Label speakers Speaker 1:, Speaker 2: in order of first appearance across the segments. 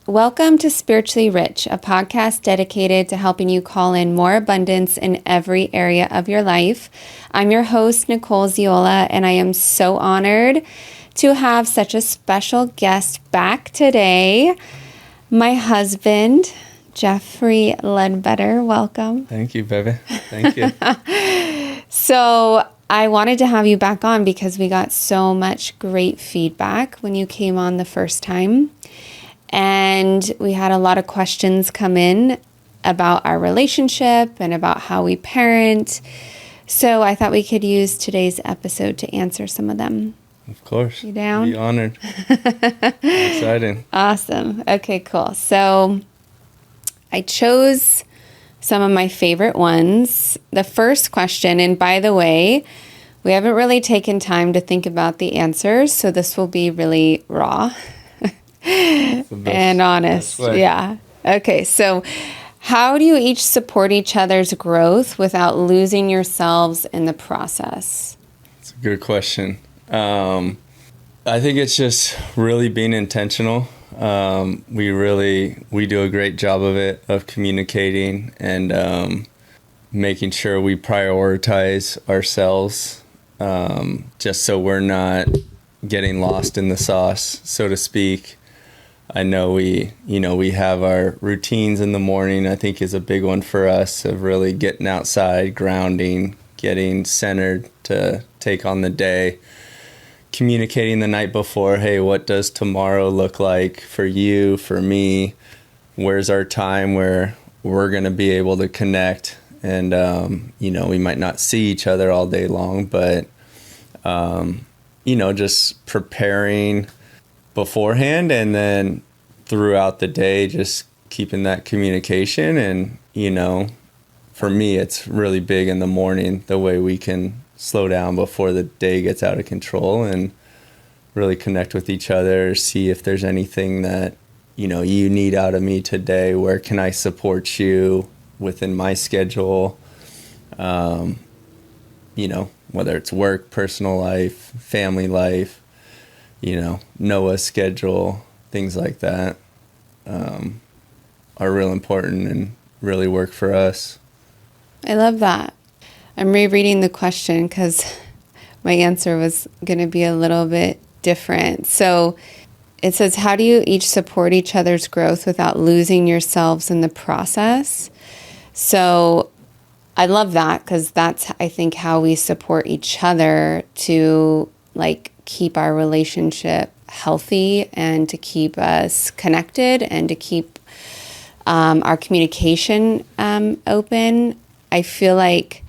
Speaker 1: Welcome to Spiritually Rich, a podcast dedicated to helping you call in more abundance in every area of your life. I'm your host, Nicole Ziola, and I am so honored to have such a special guest back today. My husband, Jeffrey Ledbetter. Welcome.
Speaker 2: Thank you, baby. Thank you.
Speaker 1: So I wanted to have you back on because we got so much great feedback when you came on the first time. And we had a lot of questions come in about our relationship and about how we parent. So I thought we could use today's episode to answer some of them.
Speaker 2: Of course.
Speaker 1: You down?
Speaker 2: Be honored. Exciting.
Speaker 1: Awesome. Okay, cool. So I chose some of my favorite ones. The first question, and by the way, we haven't really taken time to think about the answers, so this will be really raw. And honest. Yeah. Okay. So how do you each support each other's growth without losing yourselves in the process?
Speaker 2: It's a good question. I think it's just really being intentional. We do a great job of it, of communicating and making sure we prioritize ourselves, just so we're not getting lost in the sauce, so to speak. I know we have our routines in the morning, I think is a big one for us, of really getting outside, grounding, getting centered to take on the day, communicating the night before, hey, what does tomorrow look like for you, for me? Where's our time where we're going to be able to connect? And, we might not see each other all day long, but, just preparing beforehand and then throughout the day, just keeping that communication. And, for me, it's really big in the morning, the way we can slow down before the day gets out of control and really connect with each other, see if there's anything that, you need out of me today. Where can I support you within my schedule? Whether it's work, personal life, family life, Noah's schedule, things like that, are real important and really work for us.
Speaker 1: I love that. I'm rereading the question because my answer was going to be a little bit different. So it says, how do you each support each other's growth without losing yourselves in the process? So I love that because that's, I think, how we support each other to keep our relationship healthy and to keep us connected and to keep our communication open. I feel like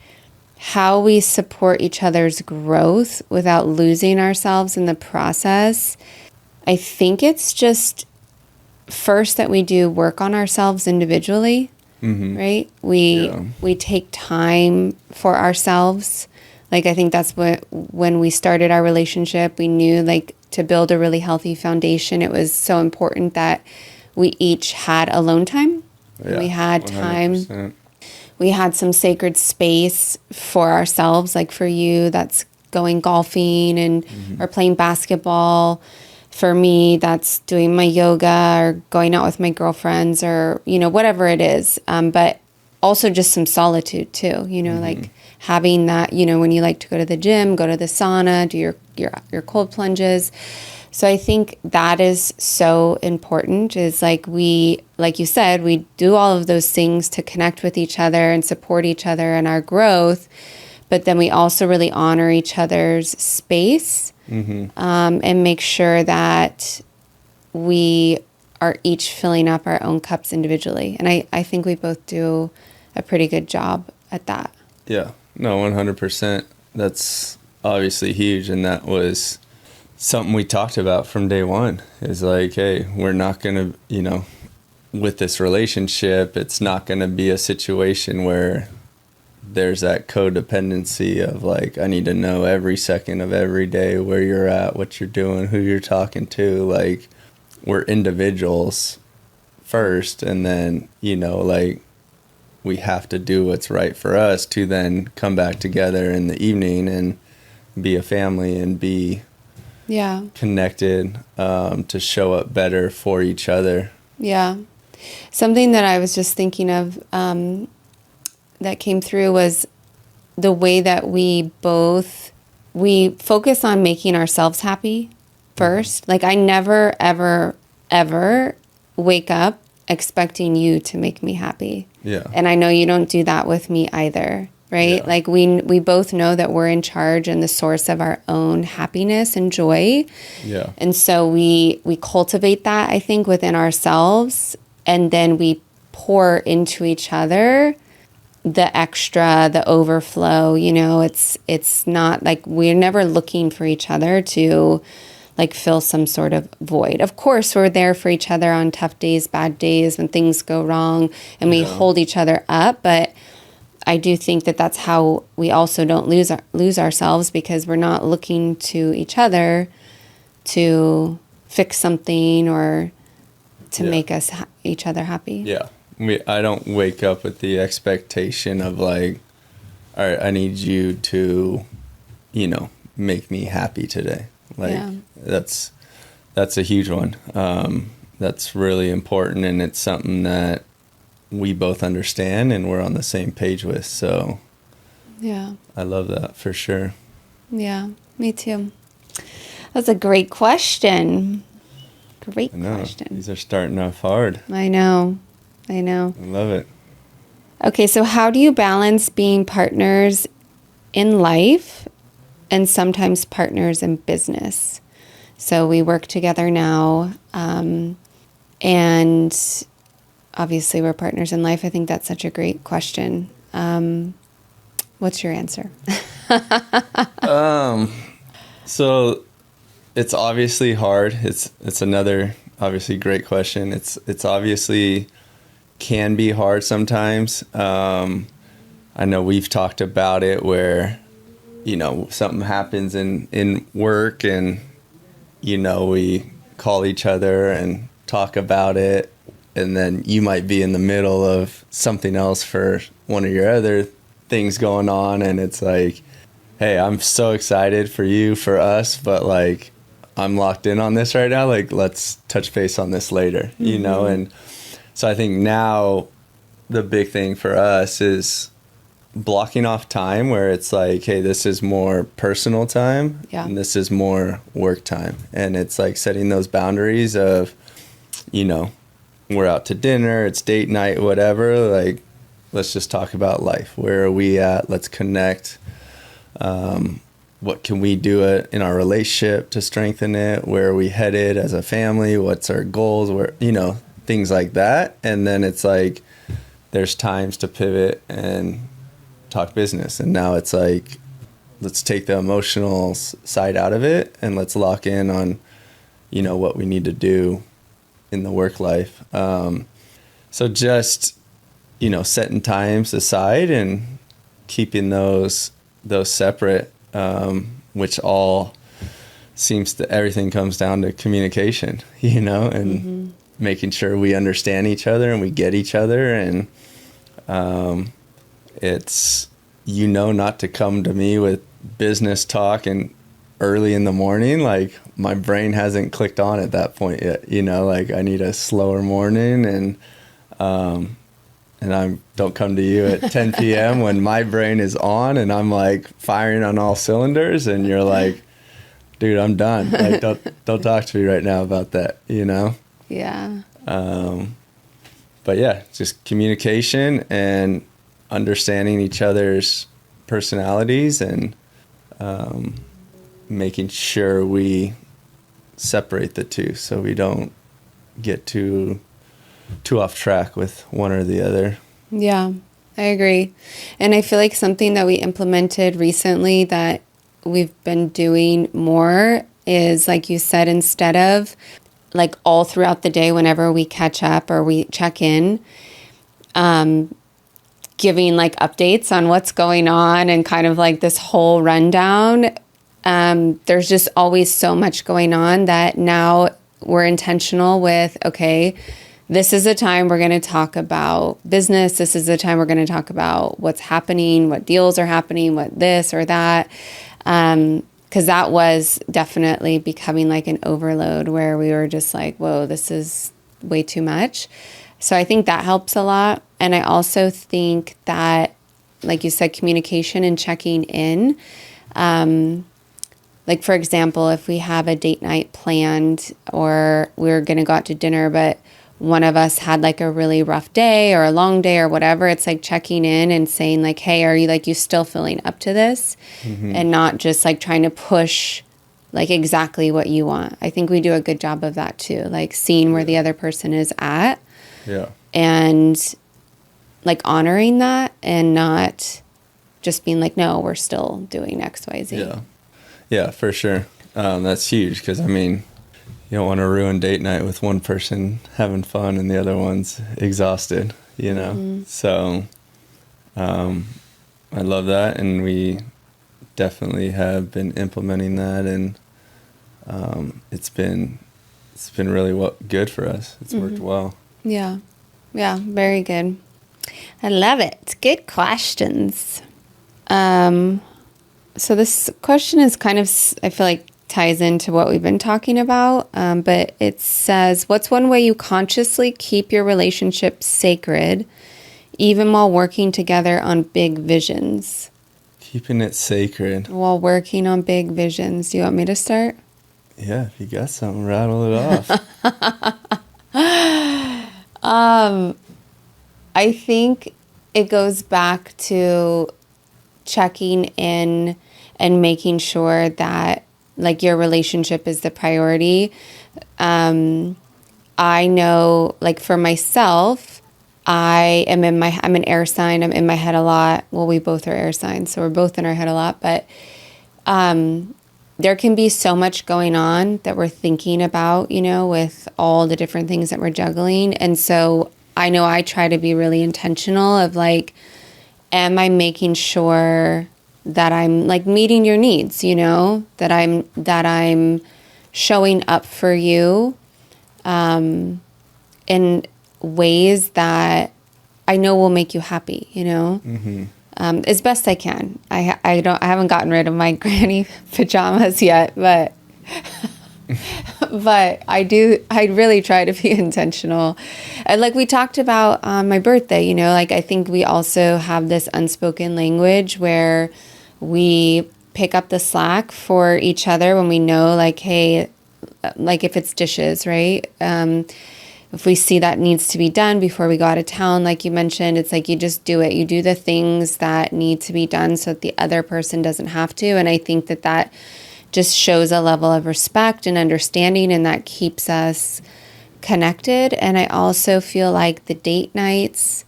Speaker 1: how we support each other's growth without losing ourselves in the process, I think it's just first that we do work on ourselves individually, right? We take time for ourselves. I think that's when we started our relationship, we knew to build a really healthy foundation, it was so important that we each had alone time. Yeah, we had 100%. Time. We had some sacred space for ourselves. For you, that's going golfing and or playing basketball. For me, that's doing my yoga or going out with my girlfriends or, whatever it is. But also just some solitude too, having that, when you like to go to the gym, go to the sauna, do your cold plunges. So I think that is so important is we, like you said, we do all of those things to connect with each other and support each other in our growth. But then we also really honor each other's space and make sure that we are each filling up our own cups individually. And I think we both do a pretty good job at that.
Speaker 2: Yeah, no, 100%. That's obviously huge. And that was something we talked about from day one is hey, we're not going to, with this relationship, it's not going to be a situation where there's that codependency of I need to know every second of every day where you're at, what you're doing, who you're talking to. We're individuals first, and then, we have to do what's right for us to then come back together in the evening and be a family and be connected, to show up better for each other.
Speaker 1: Yeah. Something that I was just thinking of that came through was the way that we focus on making ourselves happy first. Like I never, ever, ever wake up expecting you to make me happy.
Speaker 2: Yeah.
Speaker 1: And I know you don't do that with me either, right?
Speaker 2: Yeah.
Speaker 1: Like we both know that we're in charge and the source of our own happiness and joy.
Speaker 2: Yeah.
Speaker 1: And so we cultivate that, I think, within ourselves, and then we pour into each other the extra, the overflow. You know, it's not like we're never looking for each other to like fill some sort of void. Of course, we're there for each other on tough days, bad days, when things go wrong, and we hold each other up. But I do think that that's how we also don't lose ourselves, because we're not looking to each other to fix something or to make us each other happy.
Speaker 2: Yeah. I don't wake up with the expectation of like, all right, I need you to, make me happy today. Like that's a huge one. That's really important, and it's something that we both understand and we're on the same page with. So
Speaker 1: yeah,
Speaker 2: I love that for sure.
Speaker 1: Yeah, me too. That's a great question. Great question.
Speaker 2: These are starting off hard.
Speaker 1: I know. I
Speaker 2: love it.
Speaker 1: Okay, so how do you balance being partners in life and sometimes partners in business? So we work together now, and obviously we're partners in life. I think that's such a great question. What's your answer?
Speaker 2: So it's obviously hard. It's another obviously great question. It's obviously can be hard sometimes. I know we've talked about it where, something happens in work and, we call each other and talk about it. And then you might be in the middle of something else for one of your other things going on. And it's like, hey, I'm so excited for you, for us, but like, I'm locked in on this right now. Like, let's touch base on this later, And so I think now the big thing for us is blocking off time where it's like, hey, this is more personal time and this is more work time. And it's like setting those boundaries of, we're out to dinner, it's date night, whatever. Like, let's just talk about life. Where are we at? Let's connect. What can we do in our relationship to strengthen it? Where are we headed as a family? What's our goals? Where, things like that. And then it's like, there's times to pivot and talk business. And now it's like, let's take the emotional side out of it and let's lock in on, what we need to do in the work life. So just, setting times aside and keeping those separate, which all everything comes down to communication, and making sure we understand each other and we get each other. And it's, not to come to me with business talk and early in the morning. Like, my brain hasn't clicked on at that point yet, like I need a slower morning. And I don't come to you at 10 p.m. when my brain is on and I'm like firing on all cylinders, and you're like, dude, I'm done. Like, don't talk to me right now about that,
Speaker 1: Yeah.
Speaker 2: But yeah, just communication and understanding each other's personalities and making sure we separate the two so we don't get too off track with one or the other.
Speaker 1: Yeah, I agree. And I feel like something that we implemented recently that we've been doing more is, like you said, instead of like all throughout the day, whenever we catch up or we check in, giving like updates on what's going on and kind of like this whole rundown. There's just always so much going on that now we're intentional with, okay, this is a time we're going to talk about business. This is the time we're going to talk about what's happening, what deals are happening, what this or that. Because that was definitely becoming like an overload where we were just like, whoa, this is way too much. So I think that helps a lot. And I also think that, like you said, communication and checking in. Like, for example, if we have a date night planned or we're going to go out to dinner, but one of us had like a really rough day or a long day or whatever, it's like checking in and saying like, hey, are you like, you still feeling up to this? And not just like trying to push like exactly what you want. I think we do a good job of that too. Like seeing where the other person is at.
Speaker 2: Yeah.
Speaker 1: And like honoring that and not just being like, no, we're still doing X, Y, Z.
Speaker 2: Yeah. Yeah, for sure. That's huge because, I mean, you don't want to ruin date night with one person having fun and the other one's exhausted, you know? So I love that. And we definitely have been implementing that. And it's been really good for us. It's worked well.
Speaker 1: Yeah. Yeah. Very good. I love it. Good questions. So this question is kind of, I feel like ties into what we've been talking about. But it says, what's one way you consciously keep your relationship sacred, even while working together on big visions?
Speaker 2: Keeping it sacred.
Speaker 1: While working on big visions. Do you want me to start?
Speaker 2: Yeah, if you got something, rattle it off.
Speaker 1: I think it goes back to checking in and making sure that like your relationship is the priority. I know like for myself, I'm an air sign. I'm in my head a lot. Well, we both are air signs, so we're both in our head a lot, but there can be so much going on that we're thinking about, you know, with all the different things that we're juggling. And so I know I try to be really intentional of like, am I making sure that I'm like meeting your needs, you know, that I'm showing up for you in ways that I know will make you happy, you know, as best I can. I haven't gotten rid of my granny pajamas yet, but I really try to be intentional. And like we talked about on my birthday, you know, like I think we also have this unspoken language where we pick up the slack for each other when we know like, hey, like if it's dishes, right? If we see that needs to be done before we go out of town, like you mentioned, it's like you just do it. You do the things that need to be done so that the other person doesn't have to. And I think that just shows a level of respect and understanding, and that keeps us connected. And I also feel like the date nights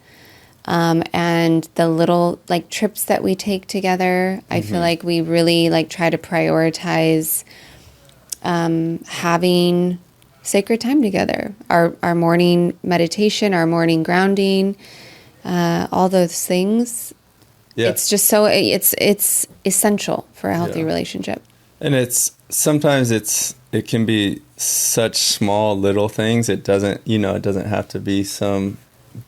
Speaker 1: and the little like trips that we take together, I feel like we really like try to prioritize having sacred time together. Our morning meditation, our morning grounding, all those things. Yeah. It's just so it's essential for a healthy relationship.
Speaker 2: And sometimes it can be such small little things. It doesn't have to be some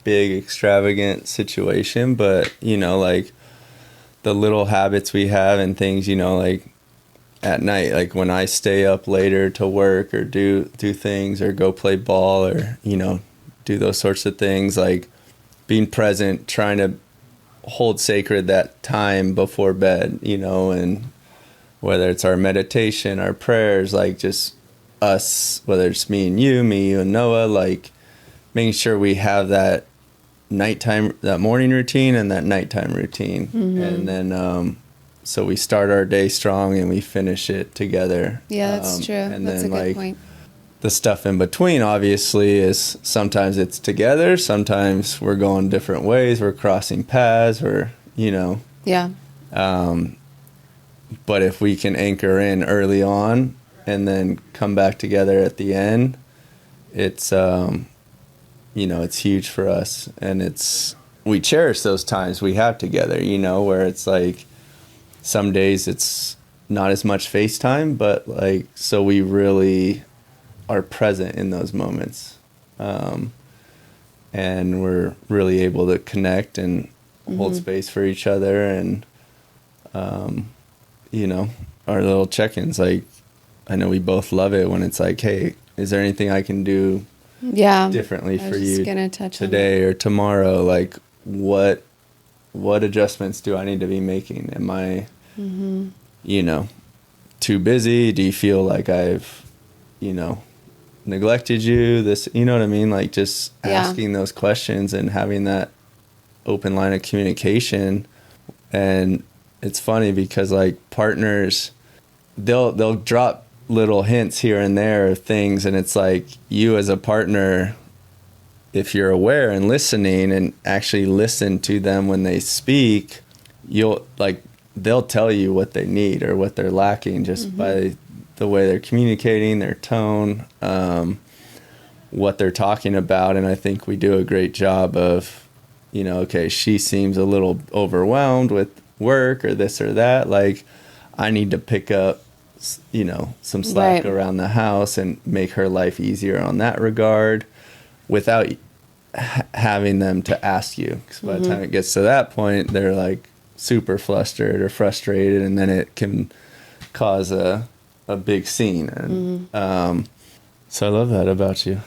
Speaker 2: big extravagant situation, but like the little habits we have and things, like at night, like when I stay up later to work or do things or go play ball or do those sorts of things, like being present, trying to hold sacred that time before bed, and whether it's our meditation, our prayers, like just us, whether it's me and you and Noah, like making sure we have that morning routine and that nighttime routine. And then so we start our day strong and we finish it together.
Speaker 1: Yeah, that's true.
Speaker 2: And
Speaker 1: that's
Speaker 2: then
Speaker 1: a good point.
Speaker 2: The stuff in between obviously is sometimes it's together, sometimes we're going different ways, we're crossing paths, or
Speaker 1: Yeah.
Speaker 2: But if we can anchor in early on and then come back together at the end, it's it's huge for us. And we cherish those times we have together, where it's like some days it's not as much FaceTime, but like, so we really are present in those moments. And we're really able to connect and hold space for each other. And, our little check-ins, like, I know we both love it when it's like, hey, is there anything I can do
Speaker 1: Yeah.
Speaker 2: differently
Speaker 1: I
Speaker 2: for
Speaker 1: was just
Speaker 2: you
Speaker 1: gonna touch on
Speaker 2: today or tomorrow? Like, what adjustments do I need to be making? Am I, you know, too busy? Do you feel like I've, you know, neglected you? This, you know what I mean? Like, just
Speaker 1: Yeah.
Speaker 2: asking those questions and having that open line of communication. And it's funny because, like, partners, they'll drop little hints here and there of things, and it's like, you as a partner, if you're aware and listening and actually listen to them when they speak, you'll, like, they'll tell you what they need or what they're lacking just by the way they're communicating, their tone, what they're talking about. And I think we do a great job of, you know, okay, she seems a little overwhelmed with work or this or that. Like, I need to pick up, you know, some slack
Speaker 1: Right.
Speaker 2: around the house and make her life easier on that regard without having them to ask you. Because by the time it gets to that point, they're like super flustered or frustrated, and then it can cause a big scene. And so I love that about you.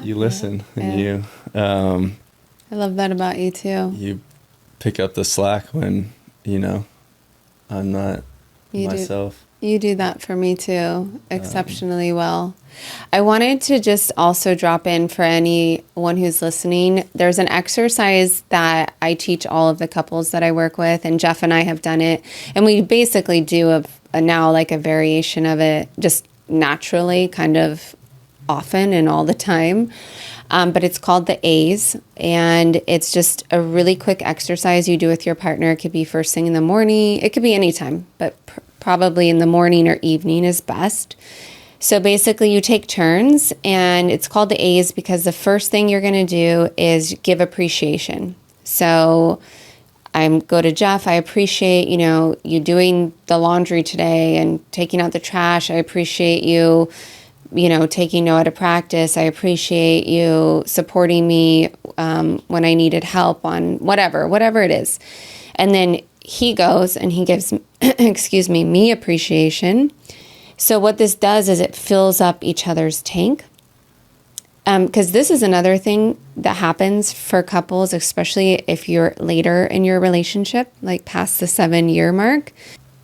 Speaker 2: You listen and
Speaker 1: Yeah. I love that about you too.
Speaker 2: you pick up the slack when, you know, I'm not
Speaker 1: You do.
Speaker 2: myself.
Speaker 1: You do that for me too, exceptionally well. I wanted to just also drop in for anyone who's listening. There's an exercise that I teach all of the couples that I work with, and Jeff and I have done it. And we basically do a now like a variation of it just naturally, kind of often and all the time. But it's called the A's, and it's just a really quick exercise you do with your partner. It could be first thing in the morning. It could be anytime, but probably in the morning or evening is best. So basically you take turns, and it's called the A's because the first thing you're going to do is give appreciation. So I go to Jeff. I appreciate, you know, you doing the laundry today and taking out the trash. I appreciate you, you know, taking Noah to practice. I appreciate you supporting me when I needed help on whatever it is. And then he goes and he gives, excuse me appreciation. So what this does is it fills up each other's tank. Because this is another thing that happens for couples, especially if you're later in your relationship, like past the 7-year mark.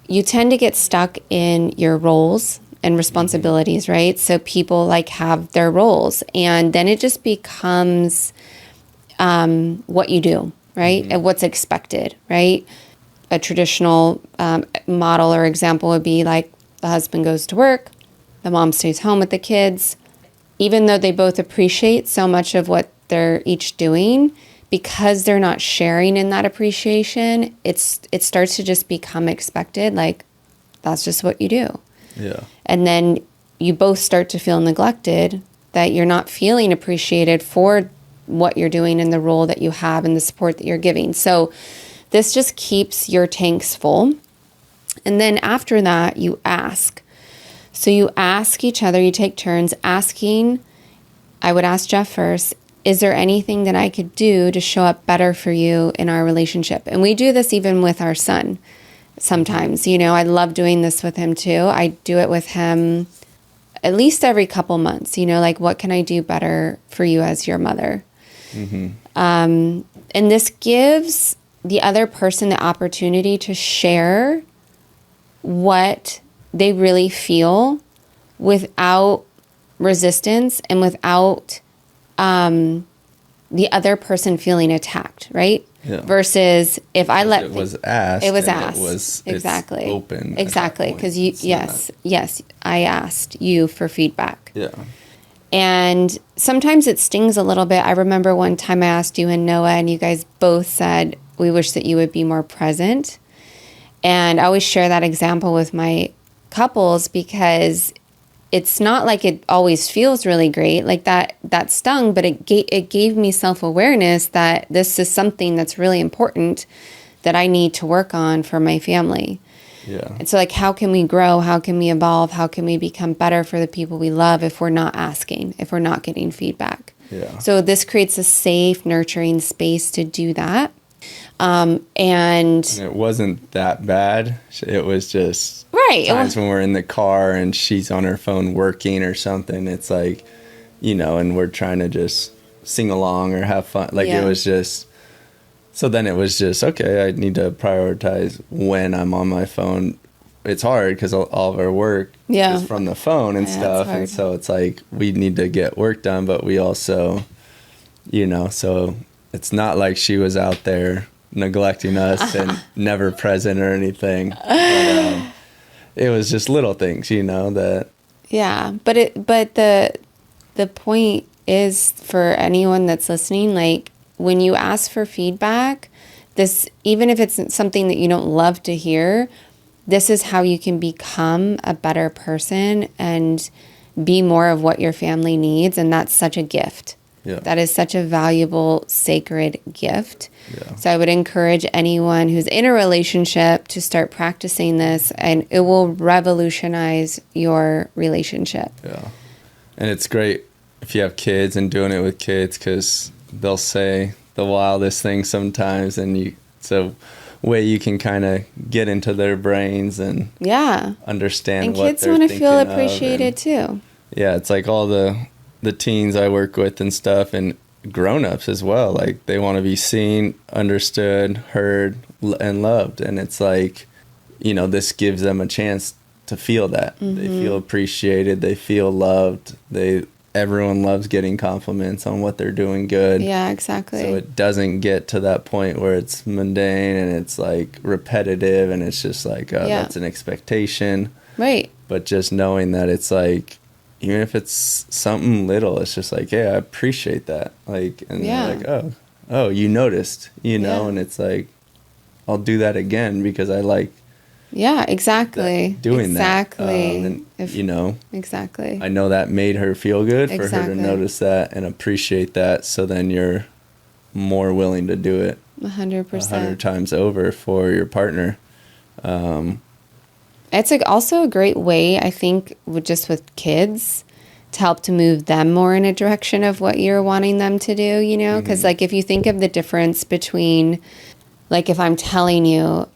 Speaker 1: You tend to get stuck in your roles and responsibilities, right? So people like have their roles, and then it just becomes what you do, right? And what's expected, right? A traditional model or example would be like the husband goes to work, the mom stays home with the kids. Even though they both appreciate so much of what they're each doing, because they're not sharing in that appreciation, it starts to just become expected, like that's just what you do.
Speaker 2: Yeah.
Speaker 1: And then you both start to feel neglected, that you're not feeling appreciated for what you're doing and the role that you have and the support that you're giving. So this just keeps your tanks full. And then after that, you ask. So you ask each other, you take turns asking. I would ask Jeff first, is there anything that I could do to show up better for you in our relationship? And we do this even with our son sometimes. You know, I love doing this with him too. I do it with him at least every couple months, you know, like what can I do better for you as your mother? And this gives the other person the opportunity to share what they really feel without resistance and without the other person feeling attacked, right?
Speaker 2: Yeah.
Speaker 1: Versus if I let
Speaker 2: it was asked.
Speaker 1: it was
Speaker 2: and
Speaker 1: asked.
Speaker 2: It was
Speaker 1: exactly.
Speaker 2: It's open.
Speaker 1: Exactly. Because you, yes, I asked you for feedback.
Speaker 2: Yeah.
Speaker 1: And sometimes it stings a little bit. I remember one time I asked you and Noah, and you guys both said, we wish that you would be more present. And I always share that example with my couples because it's not like it always feels really great. Like that stung, but it gave me self-awareness that this is something that's really important that I need to work on for my family.
Speaker 2: Yeah.
Speaker 1: And so like, how can we grow? How can we evolve? How can we become better for the people we love if we're not asking, if we're not getting feedback?
Speaker 2: Yeah.
Speaker 1: So this creates a safe, nurturing space to do that. And
Speaker 2: it wasn't that bad. It was just
Speaker 1: right.
Speaker 2: times when we're in the car and she's on her phone working or something. It's like, and we're trying to just sing along or have fun. Like it was just, so then it was just, okay, I need to prioritize when I'm on my phone. It's hard because all of our work is from the phone and stuff. And so it's like, we need to get work done, but we also, so it's not like she was out there neglecting us and never present or anything. But, it was just little things, that.
Speaker 1: Yeah. But the point is, for anyone that's listening, like when you ask for feedback, this, even if it's something that you don't love to hear, this is how you can become a better person and be more of what your family needs. And that's such a gift.
Speaker 2: Yeah.
Speaker 1: That is such a valuable, sacred gift.
Speaker 2: Yeah.
Speaker 1: So I would encourage anyone who's in a relationship to start practicing this, and it will revolutionize your relationship.
Speaker 2: Yeah. And it's great if you have kids and doing it with kids, because they'll say the wildest things sometimes, and it's a way you can kind of get into their brains and understand
Speaker 1: and
Speaker 2: what
Speaker 1: kids
Speaker 2: they're
Speaker 1: want to
Speaker 2: thinking
Speaker 1: feel
Speaker 2: of.
Speaker 1: appreciated too.
Speaker 2: Yeah, it's like all the teens I work with and stuff, and grown-ups as well. Like they want to be seen, understood, heard, and loved. And it's like, this gives them a chance to feel that. Mm-hmm. They feel appreciated. They feel loved. Everyone loves getting compliments on what they're doing good.
Speaker 1: Yeah, exactly.
Speaker 2: So it doesn't get to that point where it's mundane and it's like repetitive and it's just like, that's an expectation.
Speaker 1: Right.
Speaker 2: But just knowing that it's like, even if it's something little, it's just like, hey, I appreciate that. Like, and they're like, oh, you noticed, and it's like, I'll do that again because I like.
Speaker 1: Yeah, exactly.
Speaker 2: Doing that.
Speaker 1: And
Speaker 2: exactly. I know that made her feel good for her to notice that and appreciate that. So then you're more willing to do it
Speaker 1: 100%.
Speaker 2: 100 times over for your partner.
Speaker 1: It's also a great way, I think, with kids, to help to move them more in a direction of what you're wanting them to do, because like if you think of the difference between, like if I'm telling you,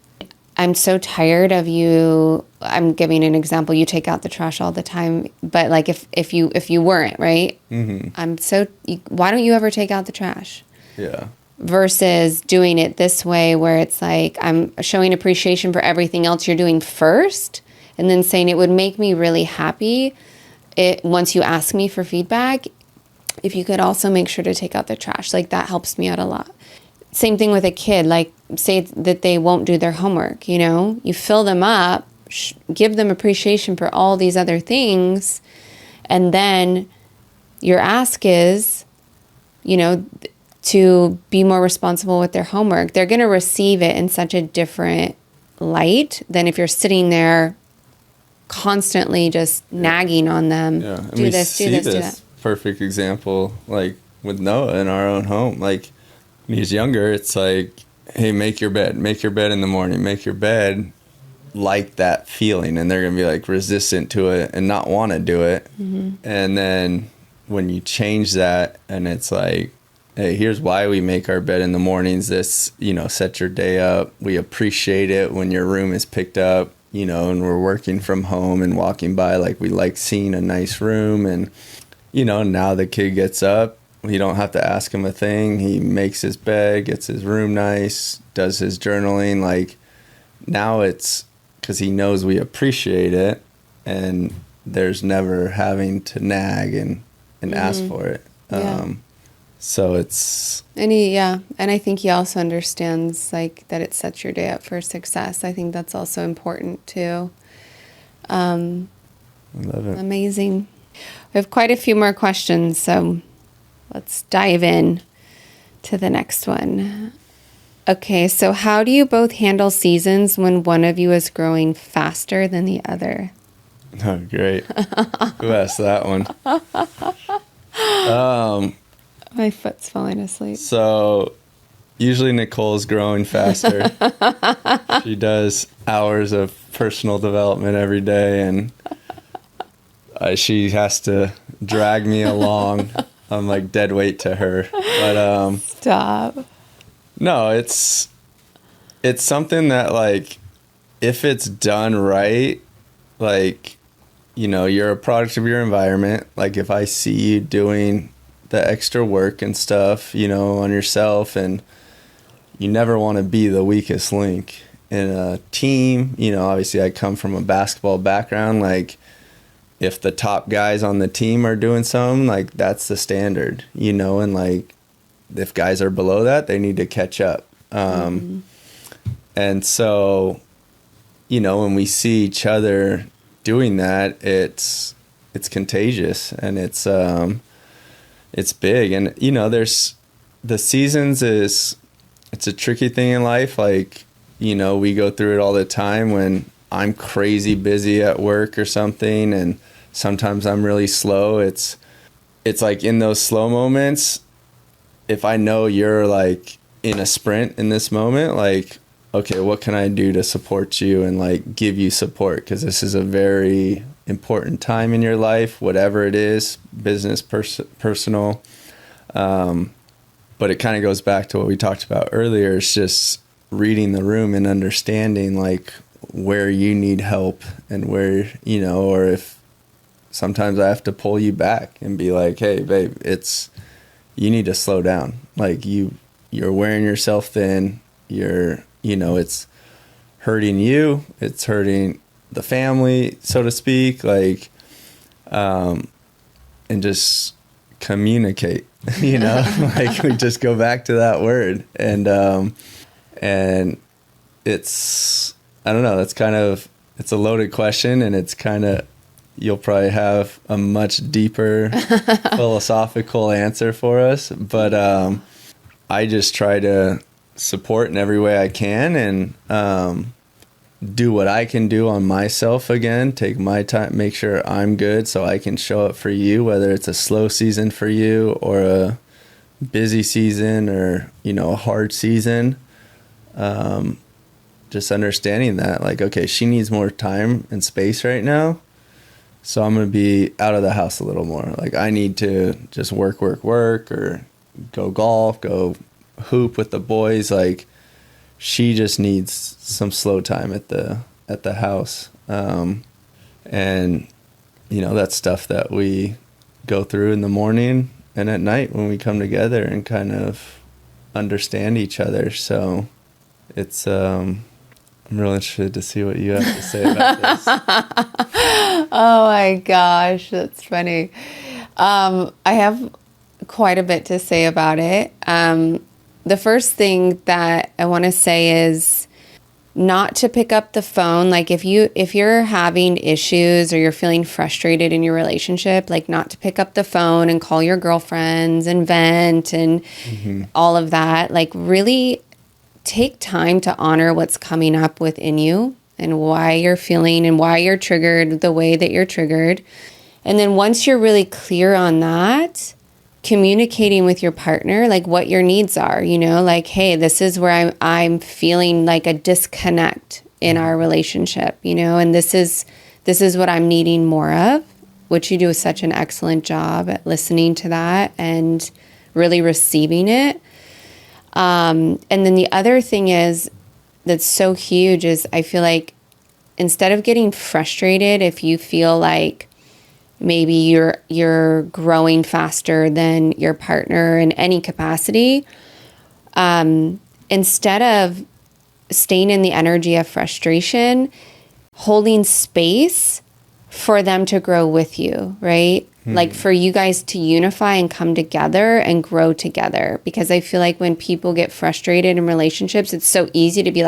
Speaker 1: I'm so tired of you, I'm giving an example, you take out the trash all the time, but like if you weren't, right? Mm-hmm. Why don't you ever take out the trash?
Speaker 2: Yeah.
Speaker 1: Versus doing it this way where it's like I'm showing appreciation for everything else you're doing first, and then saying it would make me really happy once you ask me for feedback, if you could also make sure to take out the trash. Like that helps me out a lot. Same thing with a kid, like say that they won't do their homework, you fill them up, give them appreciation for all these other things, and then your ask is, to be more responsible with their homework. They're going to receive it in such a different light than if you're sitting there constantly just nagging on them.
Speaker 2: Yeah, and
Speaker 1: do this, do that.
Speaker 2: Perfect example, like with Noah in our own home. Like when he's younger, it's like, hey, make your bed in the morning, make your bed, like that feeling. And they're going to be like resistant to it and not want to do it. Mm-hmm. And then when you change that and it's like, hey, here's why we make our bed in the mornings. This, set your day up. We appreciate it when your room is picked up, and we're working from home and walking by. Like we like seeing a nice room. And, now the kid gets up. You don't have to ask him a thing. He makes his bed, gets his room nice, does his journaling. Like now it's because he knows we appreciate it. And there's never having to nag and ask for it.
Speaker 1: Yeah.
Speaker 2: So it's...
Speaker 1: And and I think he also understands like that it sets your day up for success. I think that's also important too.
Speaker 2: I love it.
Speaker 1: Amazing. We have quite a few more questions, so let's dive in to the next one. Okay, so how do you both handle seasons when one of you is growing faster than the other?
Speaker 2: Oh, great. Who asked that one?
Speaker 1: My foot's falling asleep.
Speaker 2: So usually Nicole's growing faster. She does hours of personal development every day, and she has to drag me along. I'm like dead weight to her. But
Speaker 1: Stop.
Speaker 2: No, it's something that like if it's done right, like you're a product of your environment. Like if I see you doing the extra work and stuff, on yourself, and you never want to be the weakest link in a team. Obviously I come from a basketball background. Like if the top guys on the team are doing something, like that's the standard, and like if guys are below that, they need to catch up. And so, when we see each other doing that, it's contagious, and it's big. And, there's the seasons it's a tricky thing in life. Like, we go through it all the time when I'm crazy busy at work or something, and sometimes I'm really slow. It's like in those slow moments, if I know you're like in a sprint in this moment, like, okay, what can I do to support you and like give you support? Because this is a very important time in your life, whatever it is, business, personal. But it kind of goes back to what we talked about earlier. It's just reading the room and understanding like where you need help and where, or if sometimes I have to pull you back and be like, hey, babe, you need to slow down. Like you're wearing yourself thin. It's hurting you. It's hurting the family, so to speak. Like, and just communicate, like we just go back to that word. And it's, I don't know, it's a loaded question, and it's kind of, you'll probably have a much deeper philosophical answer for us. But I just try to support in every way I can, and do what I can do on myself again, take my time, make sure I'm good so I can show up for you, whether it's a slow season for you or a busy season or, a hard season. Just understanding that, like, okay, she needs more time and space right now, so I'm going to be out of the house a little more. Like I need to just work, or go golf, go hoop with the boys. Like she just needs some slow time at the house. And that's stuff that we go through in the morning and at night when we come together and kind of understand each other. So it's I'm really interested to see what you have to say about this.
Speaker 1: Oh my gosh, that's funny. I have quite a bit to say about it. The first thing that I want to say is not to pick up the phone. Like if you're having issues or you're feeling frustrated in your relationship, like not to pick up the phone and call your girlfriends and vent and all of that. Like really take time to honor what's coming up within you and why you're feeling and why you're triggered the way that you're triggered. And then once you're really clear on that, communicating with your partner, like what your needs are, like, hey, this is where I'm feeling like a disconnect in our relationship, and this is what I'm needing more of, which you do such an excellent job at listening to that and really receiving it. And then the other thing that's so huge is I feel like instead of getting frustrated, if you feel like maybe you're growing faster than your partner in any capacity, instead of staying in the energy of frustration, holding space for them to grow with you, right? Like for you guys to unify and come together and grow together. Because I feel like when people get frustrated in relationships, it's so easy to be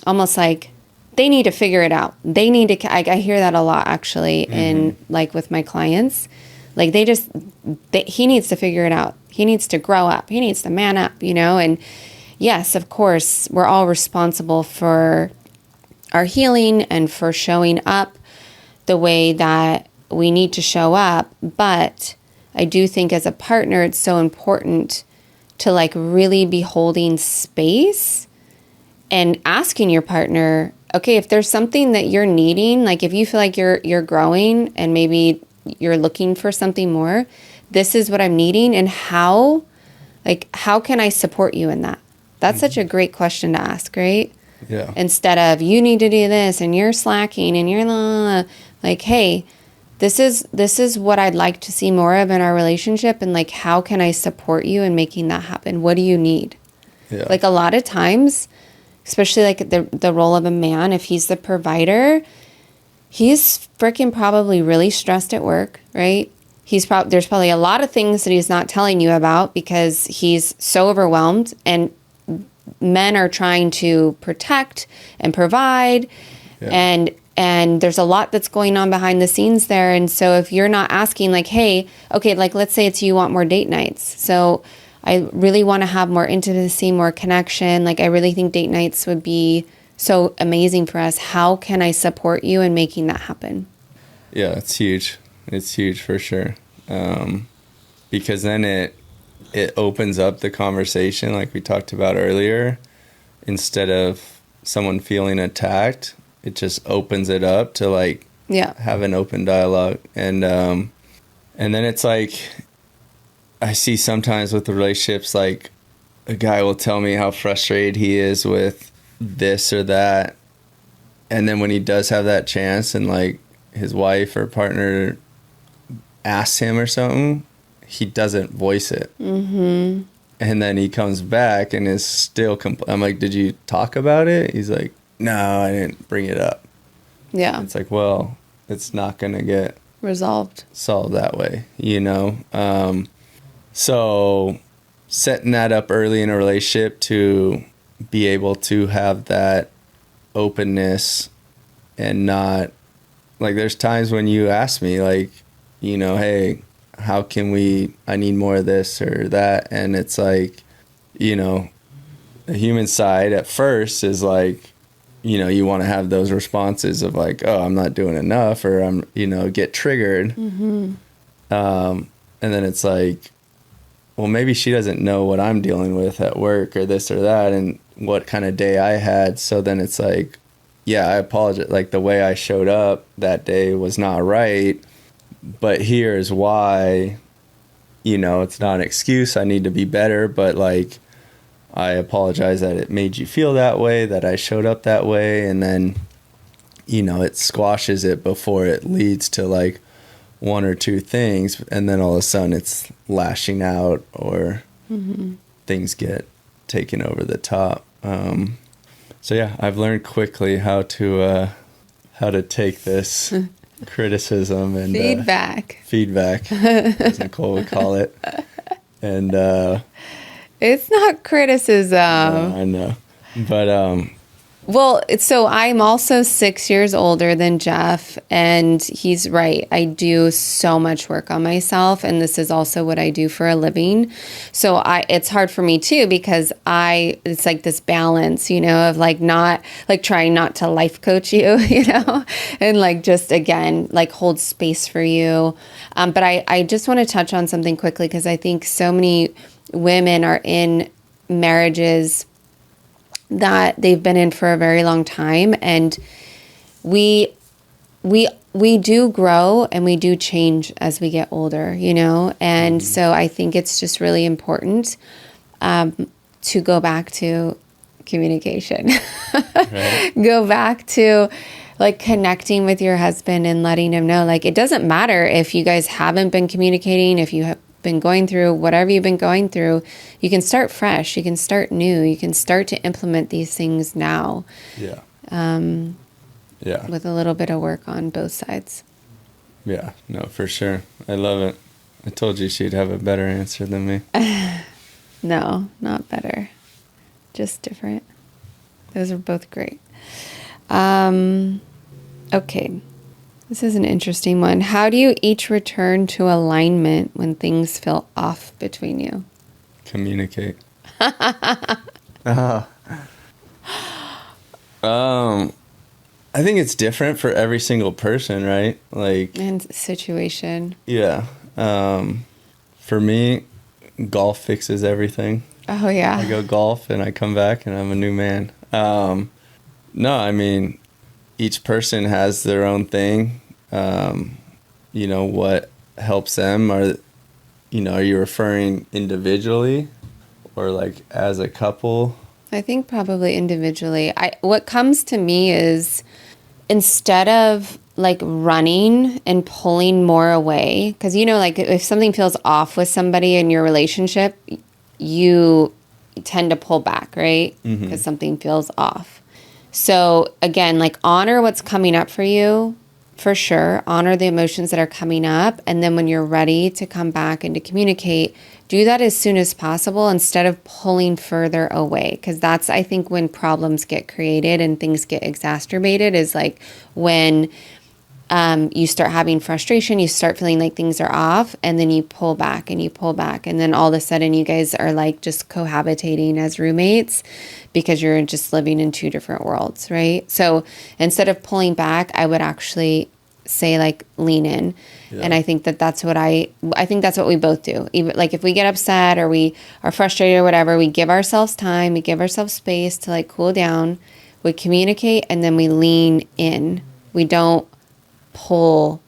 Speaker 1: almost like they need to figure it out. They need to, I hear that a lot actually in like with my clients, like he needs to figure it out. He needs to grow up. He needs to man up, and yes, of course, we're all responsible for our healing and for showing up the way that we need to show up. But I do think as a partner, it's so important to like really be holding space and asking your partner, okay, if there's something that you're needing, like if you feel like you're growing and maybe you're looking for something more, this is what I'm needing, and how can I support you in that? That's such a great question to ask, right?
Speaker 2: Yeah.
Speaker 1: Instead of, you need to do this and you're slacking and you're like, hey, this is what I'd like to see more of in our relationship, and like, how can I support you in making that happen? What do you need?
Speaker 2: Yeah.
Speaker 1: Like, a lot of times, especially like the role of a man, if he's the provider, he's freaking probably really stressed at work, right? There's probably a lot of things that he's not telling you about because he's so overwhelmed, and men are trying to protect and provide, and there's a lot that's going on behind the scenes there. And so if you're not asking like, hey, okay, like let's say it's you want more date nights. So I really want to have more intimacy, more connection. Like, I really think date nights would be so amazing for us. How can I support you in making that happen?
Speaker 2: Yeah, it's huge. It's huge for sure. Because then it opens up the conversation like we talked about earlier. Instead of someone feeling attacked, it just opens it up to like have an open dialogue. And then it's like, I see sometimes with the relationships, like a guy will tell me how frustrated he is with this or that. And then when he does have that chance and like his wife or partner asks him or something, he doesn't voice it. Mm-hmm. And then he comes back and is still I'm like, did you talk about it? He's like, no, I didn't bring it up.
Speaker 1: Yeah.
Speaker 2: It's like, well, it's not going to get solved that way, you know? So setting that up early in a relationship to be able to have that openness and not, like, there's times when you ask me, like, you know, hey, how can I need more of this or that. And it's like, you know, the human side at first is like, you know, you want to have those responses of like, oh, I'm not doing enough, or I'm, you know, get triggered. Mm-hmm. And then it's like, well, maybe she doesn't know what I'm dealing with at work or this or that and what kind of day I had. So then it's like, yeah, I apologize. Like, the way I showed up that day was not right, but here's why. You know, it's not an excuse. I need to be better, but like, I apologize that it made you feel that way, that I showed up that way. And then, you know, it squashes it before it leads to like one or two things. And then all of a sudden it's lashing out or things get taken over the top. So yeah, I've learned quickly how to take this criticism and feedback, as Nicole would call it. And
Speaker 1: it's not criticism.
Speaker 2: I know, but
Speaker 1: well, so I'm also 6 years older than Jeff, and he's right. I do so much work on myself, and this is also what I do for a living. So it's hard for me too, because it's like this balance, you know, of like not like trying not to life coach you, you know, and like just again like hold space for you. But I just want to touch on something quickly, because I think so many women are in marriages that they've been in for a very long time, and we do grow and we do change as we get older, you know. And so I think it's just really important to go back to communication. Right. Go back to like connecting with your husband and letting him know, like, it doesn't matter if you guys haven't been communicating, if you have been going through whatever you've been going through, you can start fresh, you can start new, you can start to implement these things now.
Speaker 2: Yeah.
Speaker 1: With a little bit of work on both sides.
Speaker 2: Yeah, no, for sure. I love it. I told you she'd have a better answer than me.
Speaker 1: No, not better. Just different. Those are both great. Okay. This is an interesting one. How do you each return to alignment when things feel off between you?
Speaker 2: Communicate. I think it's different for every single person, right? Like,
Speaker 1: and situation.
Speaker 2: Yeah. For me, golf fixes everything.
Speaker 1: Oh yeah.
Speaker 2: I go golf and I come back and I'm a new man. No, I mean, each person has their own thing. You know, what helps them, are you referring individually or like as a couple?
Speaker 1: I think probably individually. What comes to me is, instead of like running and pulling more away, because like if something feels off with somebody in your relationship, you tend to pull back, right? Because something feels off. So again, like, honor what's coming up for you, for sure. Honor the emotions that are coming up. And then when you're ready to come back and to communicate, do that as soon as possible instead of pulling further away. Because that's, I think, when problems get created and things get exacerbated, is like when you start having frustration, you start feeling like things are off, and then you pull back and you pull back. And then all of a sudden you guys are like just cohabitating as roommates because you're just living in two different worlds, right? So instead of pulling back, I would actually say like lean in. Yeah. And I think that's what I think that's what we both do. Even like if we get upset or we are frustrated or whatever, we give ourselves time, we give ourselves space to like cool down, we communicate, and then we lean in. We don't pull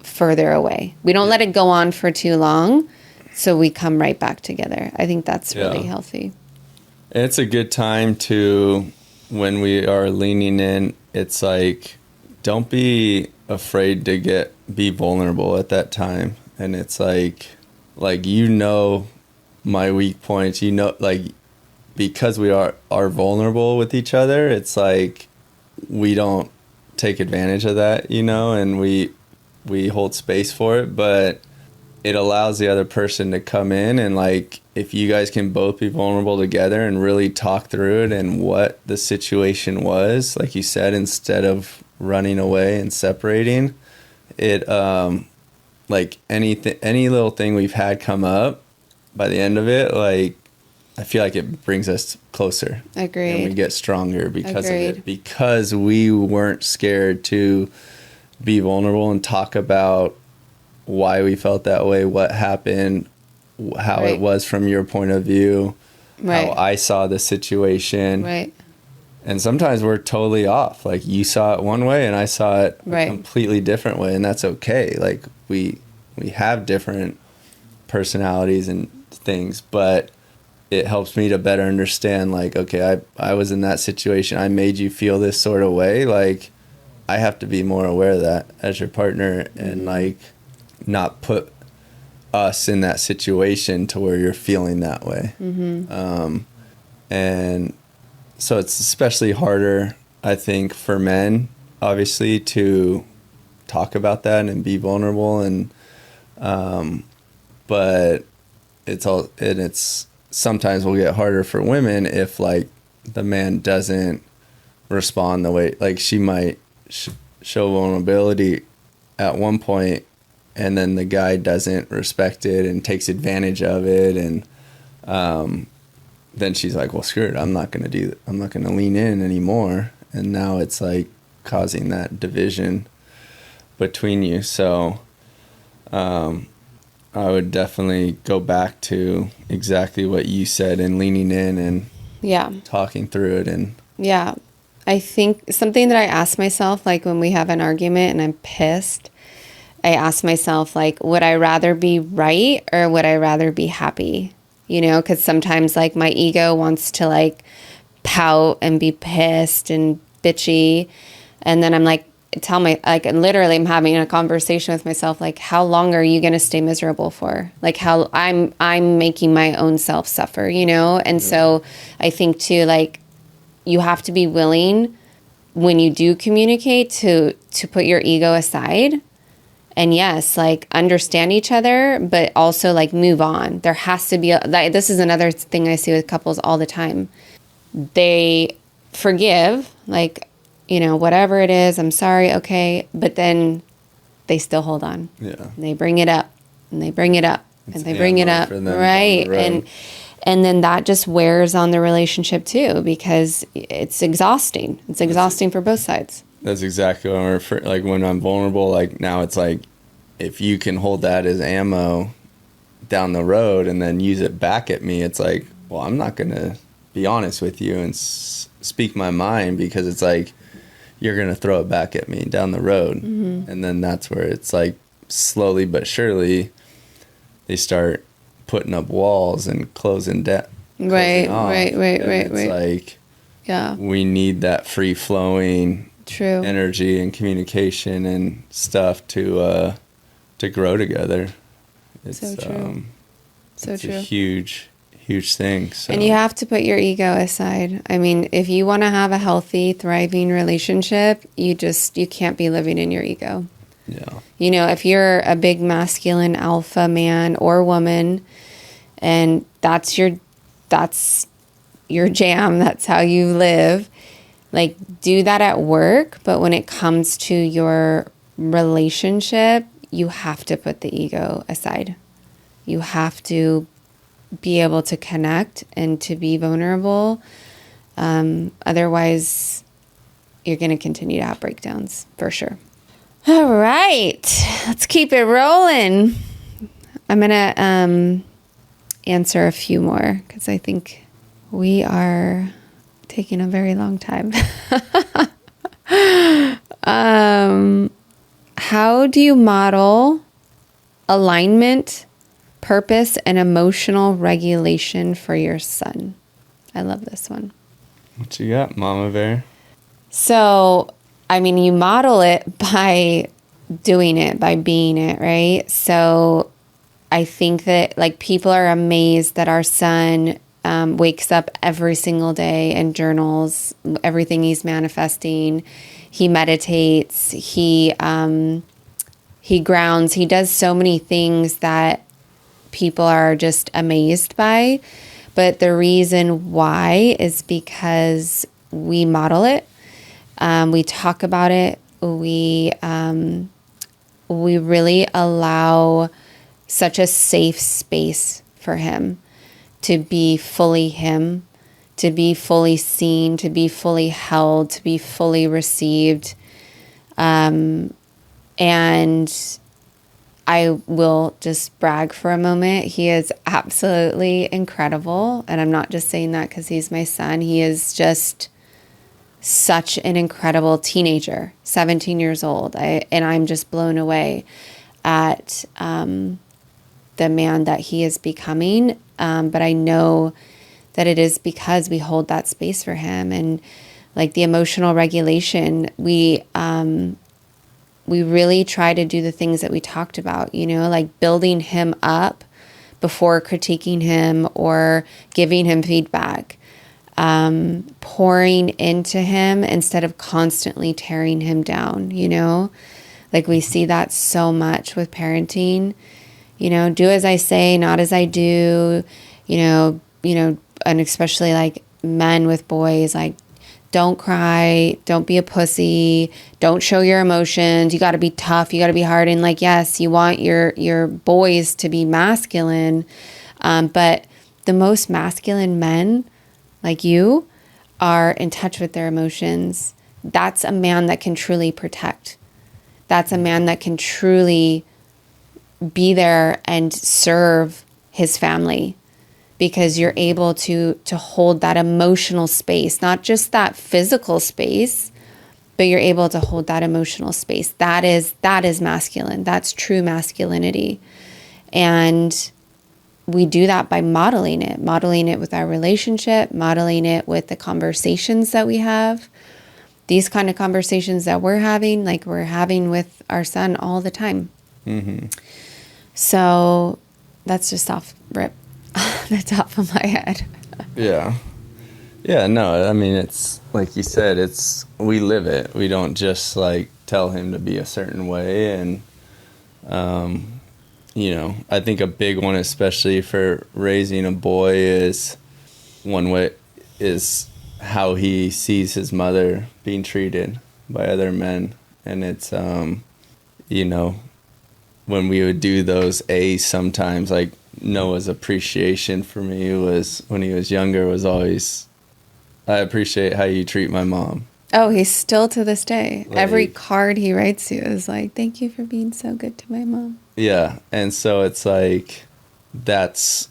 Speaker 1: further away. We don't let it go on for too long, so we come right back together. I think that's really healthy.
Speaker 2: It's a good time to, when we are leaning in, it's like, don't be afraid to be vulnerable at that time. And it's like my weak points, like, because we are vulnerable with each other, it's like we don't take advantage of that, and we hold space for it, but it allows the other person to come in, and like, if you guys can both be vulnerable together and really talk through it and what the situation was, like you said, instead of running away and separating it, like any little thing we've had come up, by the end of it, like, I feel like it brings us closer.
Speaker 1: Agreed.
Speaker 2: And we get stronger because of it. Because we weren't scared to be vulnerable and talk about why we felt that way, what happened, how it was from your point of view, how I saw the situation.
Speaker 1: Right.
Speaker 2: And sometimes we're totally off. Like, you saw it one way and I saw it a completely different way, and that's okay. Like, we have different personalities and things, but it helps me to better understand, like, okay, I was in that situation. I made you feel this sort of way. Like, I have to be more aware of that as your partner, and like, not put us in that situation to where you're feeling that way. And so it's especially harder, I think, for men, obviously, to talk about that and be vulnerable. And, but it's sometimes will get harder for women if like the man doesn't respond the way, like, she might show vulnerability at one point, and then the guy doesn't respect it and takes advantage of it, and then she's like, well, screw it, I'm not going to lean in anymore, and now it's like causing that division between you. So I would definitely go back to exactly what you said, and leaning in and talking through it. And
Speaker 1: I think something that I ask myself, like when we have an argument and I'm pissed, I ask myself, like, would I rather be right or would I rather be happy? Because sometimes like my ego wants to like pout and be pissed and bitchy, and then I'm like, literally I'm having a conversation with myself, like, how long are you going to stay miserable for? Like, how I'm making my own self suffer, And so I think too, like, you have to be willing when you do communicate to put your ego aside, and yes, like, understand each other, but also like move on. There has to be this is another thing I see with couples all the time. They forgive, like, whatever it is, I'm sorry, okay, but then they still hold on. Yeah. And they bring it up, and they bring it up, and they bring it up, right? And then that just wears on the relationship too, because it's exhausting. It's exhausting for both sides.
Speaker 2: That's exactly what I'm referring. Like, when I'm vulnerable, like, now it's like, if you can hold that as ammo down the road and then use it back at me, it's like, well, I'm not going to be honest with you and speak my mind, because it's like, you're going to throw it back at me down the road. And then that's where it's like, slowly but surely, they start putting up walls and closing
Speaker 1: Right,
Speaker 2: closing off. And it's
Speaker 1: right.
Speaker 2: like,
Speaker 1: Yeah,
Speaker 2: we need that free flowing
Speaker 1: true.
Speaker 2: energy and communication and stuff to grow together. It's
Speaker 1: So true. So
Speaker 2: it's a
Speaker 1: true.
Speaker 2: huge thing. So
Speaker 1: And you have to put your ego aside. I mean, if you want to have a healthy, thriving relationship, you can't be living in your ego.
Speaker 2: yeah.
Speaker 1: You know, if you're a big masculine alpha man or woman and that's your jam, that's how you live, like do that at work, but when it comes to your relationship, you have to put the ego aside. You have to be able to connect and to be vulnerable. Otherwise, you're going to continue to have breakdowns for sure. All right, let's keep it rolling. I'm going to answer a few more because I think we are taking a very long time. How do you model alignment, purpose, and emotional regulation for your son? I love this one.
Speaker 2: What you got, Mama Bear?
Speaker 1: So, I mean, you model it by doing it, by being it, right? So I think that like people are amazed that our son wakes up every single day and journals everything he's manifesting. He meditates. He grounds. He does so many things that people are just amazed by. But the reason why is because we model it. We talk about it. We really allow such a safe space for him to be fully him, to be fully seen, to be fully held, to be fully received. And I will just brag for a moment. He is absolutely incredible. And I'm not just saying that because he's my son. He is just such an incredible teenager, 17 years old. And I'm just blown away at the man that he is becoming. But I know that it is because we hold that space for him. And like the emotional regulation, we really try to do the things that we talked about, you know, like building him up before critiquing him or giving him feedback, pouring into him instead of constantly tearing him down, you know, like we see that so much with parenting, you know, do as I say, not as I do, you know, and especially like men with boys, like, don't cry, don't be a pussy, don't show your emotions. You got to be tough, you got to be hard. And like, yes, you want your boys to be masculine, but the most masculine men, like you, are in touch with their emotions. That's a man that can truly protect. That's a man that can truly be there and serve his family. Because you're able to hold that emotional space, not just that physical space, but you're able to hold that emotional space. That is masculine. That's true masculinity. And we do that by modeling it with our relationship, modeling it with the conversations that we have. These kind of conversations that we're having, like we're having with our son all the time. Mm-hmm. So that's just off rip. The top of my head. Yeah,
Speaker 2: no, I mean, it's like you said, we live it. We don't just like tell him to be a certain way. And you know, I think a big one, especially for raising a boy, is how he sees his mother being treated by other men. And it's you know, when we would do those A's sometimes, like Noah's appreciation for me was, when he was younger, was always, I appreciate how you treat my mom.
Speaker 1: Oh, he's still to this day.
Speaker 2: Like,
Speaker 1: every card he writes you is like, thank you for being so good to my mom.
Speaker 2: Yeah. And so it's like, that's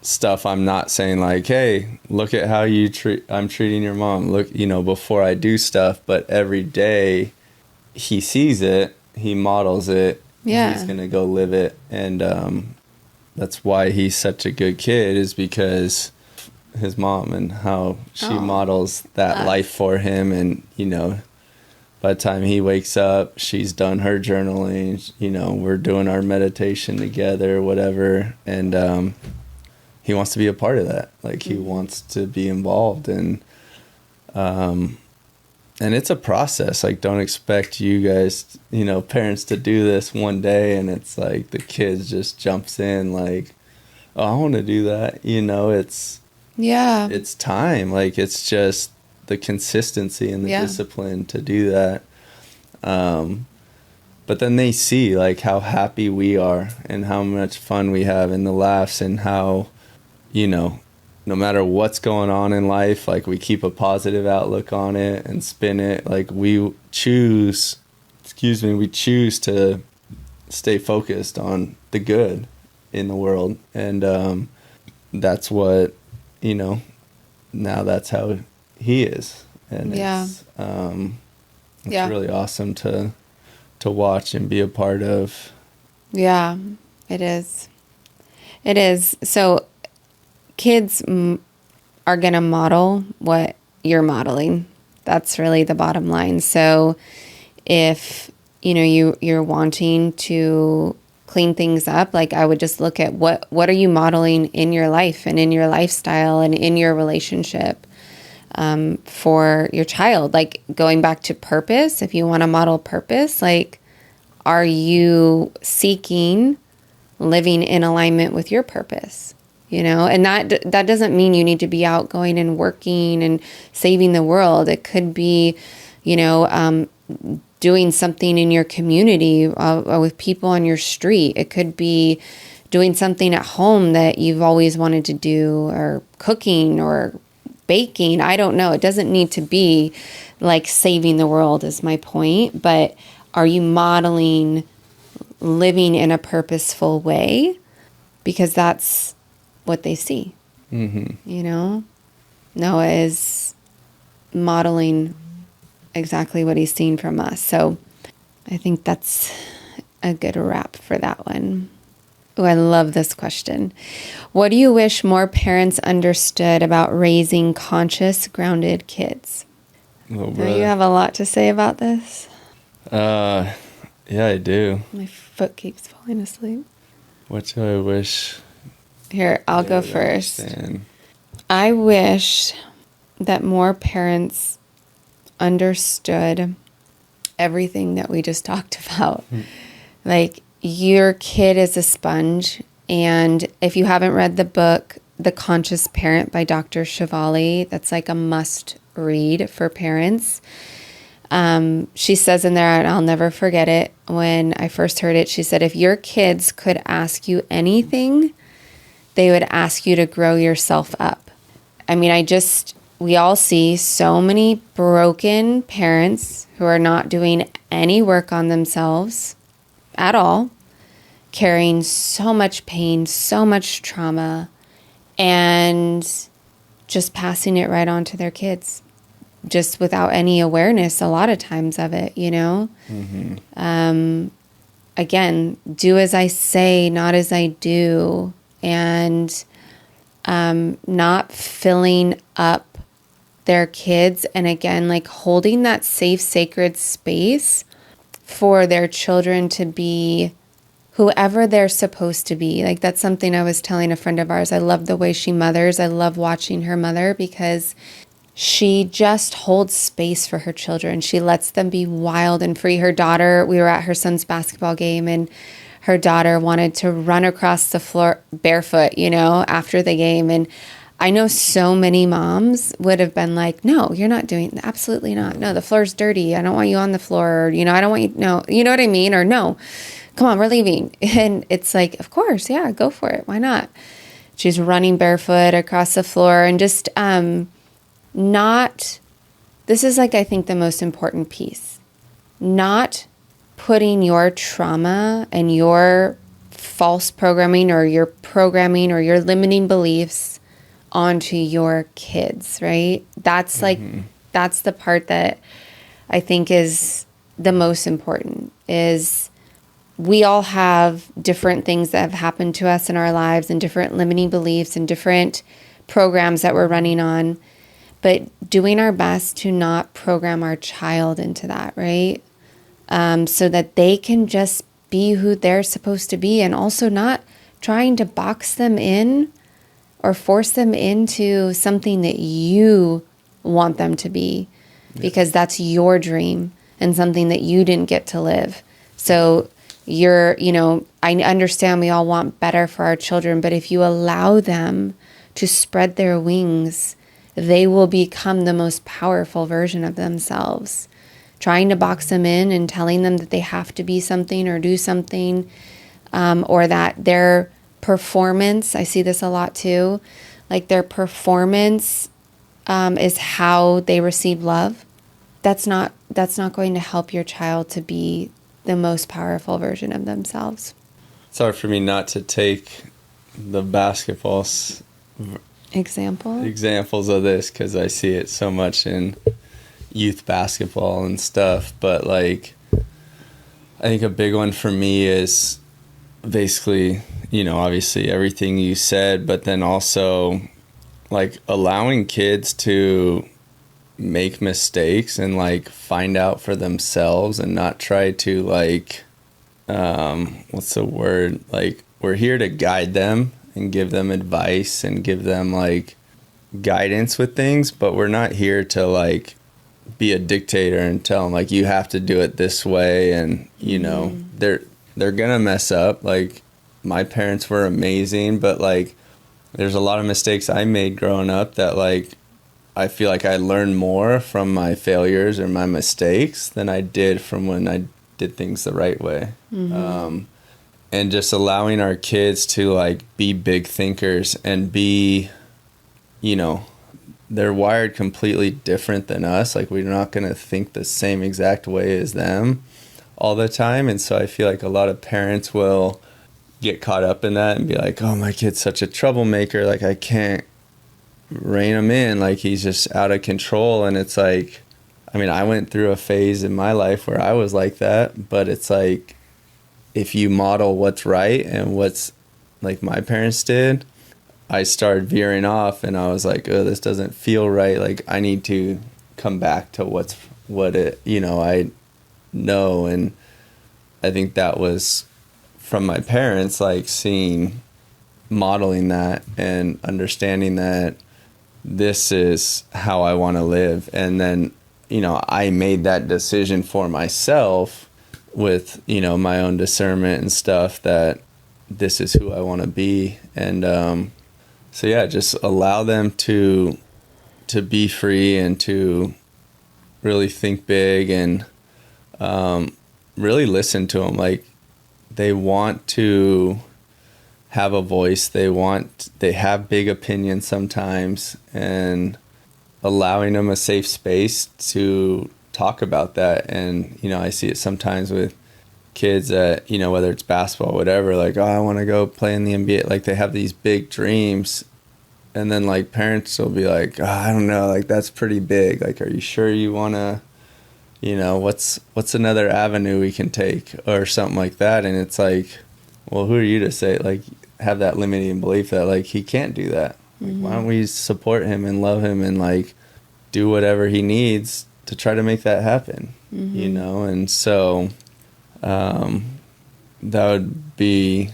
Speaker 2: stuff I'm not saying like, hey, look at how I'm treating your mom. Look, you know, before I do stuff, but every day he sees it, he models it. Yeah. He's going to go live it. And, that's why he's such a good kid, is because his mom and how she
Speaker 1: Oh,
Speaker 2: models that life for him. And, you know, by the time he wakes up, she's done her journaling, you know, we're doing our meditation together, whatever. And he wants to be a part of that. Like, he wants to be involved. And it's a process. Like, don't expect you guys, you know, parents to do this one day and it's like the kid just jumps in like, oh, I want to do that. You know, it's time. Like, it's just the consistency and the discipline to do that. But then they see like how happy we are and how much fun we have and the laughs and how, you know, no matter what's going on in life, like, we keep a positive outlook on it and spin it. Like, we choose to stay focused on the good in the world. And that's what, you know, now that's how he is. And it's really awesome to watch and be a part of.
Speaker 1: Yeah, it is. It is. So kids are going to model what you're modeling. That's really the bottom line. So if, you know, you're wanting to clean things up, like, I would just look at what are you modeling in your life and in your lifestyle and in your relationship for your child. Like, going back to purpose, if you want to model purpose, like, are you seeking living in alignment with your purpose? You know, and that doesn't mean you need to be out going and working and saving the world. It could be, you know, doing something in your community with people on your street. It could be doing something at home that you've always wanted to do, or cooking or baking. I don't know. It doesn't need to be like saving the world is my point. But are you modeling living in a purposeful way? Because that's what they see. You know, Noah is modeling exactly what he's seen from us. So I think that's a good wrap for that one. Oh, I love this question. What do you wish more parents understood about raising conscious, grounded kids?
Speaker 2: Oh,
Speaker 1: Do you have a lot to say about this?
Speaker 2: Yeah, I do.
Speaker 1: My foot keeps falling asleep.
Speaker 2: What do I wish?
Speaker 1: Here, I'll go first.
Speaker 2: Understand?
Speaker 1: I wish that more parents understood everything that we just talked about. Like, your kid is a sponge. And if you haven't read the book, The Conscious Parent by Dr. Shivali, that's like a must read for parents. She says in there, and I'll never forget it, when I first heard it, she said, if your kids could ask you anything, they would ask you to grow yourself up. I mean, we all see so many broken parents who are not doing any work on themselves at all, carrying so much pain, so much trauma, and just passing it right on to their kids, just without any awareness a lot of times of it, you know? Again, do as I say, not as I do. And not filling up their kids. And again, like, holding that safe, sacred space for their children to be whoever they're supposed to be. Like, that's something I was telling a friend of ours. I love the way she mothers. I love watching her mother because she just holds space for her children. She lets them be wild and free. Her daughter, we were at her son's basketball game, and her daughter wanted to run across the floor barefoot, you know, after the game. And I know so many moms would have been like, no, you're not doing, absolutely not. No, the floor's dirty. I don't want you on the floor. Or, you know, I don't want you, no, you know what I mean? Or no, come on, we're leaving. And it's like, of course, yeah, go for it. Why not? She's running barefoot across the floor and just this is like, I think, the most important piece. Not putting your trauma and your false programming or your programming or your limiting beliefs onto your kids, right? That's like, that's the part that I think is the most important. Is we all have different things that have happened to us in our lives and different limiting beliefs and different programs that we're running on, but doing our best to not program our child into that, right? So that they can just be who they're supposed to be, and also not trying to box them in or force them into something that you want them to be, because that's your dream and something that you didn't get to live. So I understand we all want better for our children, but if you allow them to spread their wings, they will become the most powerful version of themselves. Trying to box them in and telling them that they have to be something or do something, or that their performance, I see this a lot too, like their performance is how they receive love. That's not going to help your child to be the most powerful version of themselves.
Speaker 2: It's hard for me not to take the basketball examples of this, because I see it so much in youth basketball and stuff. But like, I think a big one for me is basically, obviously everything you said, but then also like allowing kids to make mistakes and like find out for themselves, and not try to like, what's the word? Like, we're here to guide them and give them advice and give them like guidance with things, but we're not here to like be a dictator and tell them like, you have to do it this way. And they're gonna mess up. Like, my parents were amazing, but like there's a lot of mistakes I made growing up that like I feel like I learned more from my failures or my mistakes than I did from when I did things the right way. And just allowing our kids to like be big thinkers and be, they're wired completely different than us. Like, we're not going to think the same exact way as them all the time. And so I feel like a lot of parents will get caught up in that and be like, oh, my kid's such a troublemaker. Like, I can't rein him in. Like, he's just out of control. And it's like, I went through a phase in my life where I was like that, but it's like, if you model what's right and what's like my parents did, I started veering off, and I was like, oh, this doesn't feel right. Like, I need to come back to what I know. And I think that was from my parents, like modeling that and understanding that this is how I want to live. And then, I made that decision for myself with, my own discernment and stuff, that this is who I want to be. And, so yeah, just allow them to be free and to really think big, and really listen to them. Like, they want to have a voice. They have big opinions sometimes, and allowing them a safe space to talk about that. And, I see it sometimes with kids that, whether it's basketball, whatever, like, oh, I want to go play in the NBA. Like, they have these big dreams, and then like parents will be like, oh, I don't know, like, that's pretty big. Like, are you sure you want to, what's another avenue we can take, or something like that. And it's like, well, who are you to say, like, have that limiting belief that like he can't do that? Like, why don't we support him and love him and like do whatever he needs to try to make that happen? And so that would be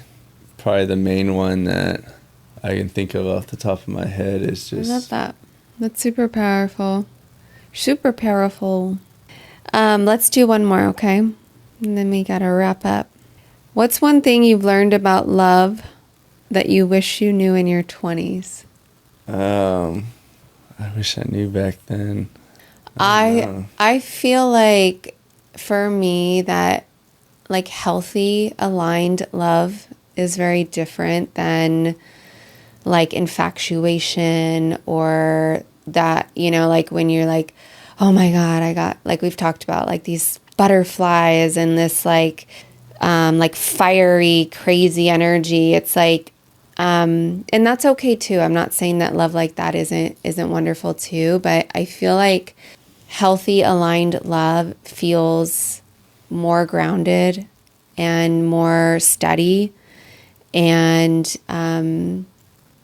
Speaker 2: probably the main one that I can think of off the top of my head. Is just,
Speaker 1: I love that. That's super powerful. Super powerful. Let's do one more, okay? And then we gotta wrap up. What's one thing you've learned about love that you wish you knew in your 20s?
Speaker 2: I wish I knew back then.
Speaker 1: I feel like for me that like healthy, aligned love is very different than like infatuation, or that, like when you're like, oh my God, I got, like we've talked about, like these butterflies and this like fiery, crazy energy. It's like, and that's okay too. I'm not saying that love like that isn't wonderful too, but I feel like healthy, aligned love feels more grounded and more steady and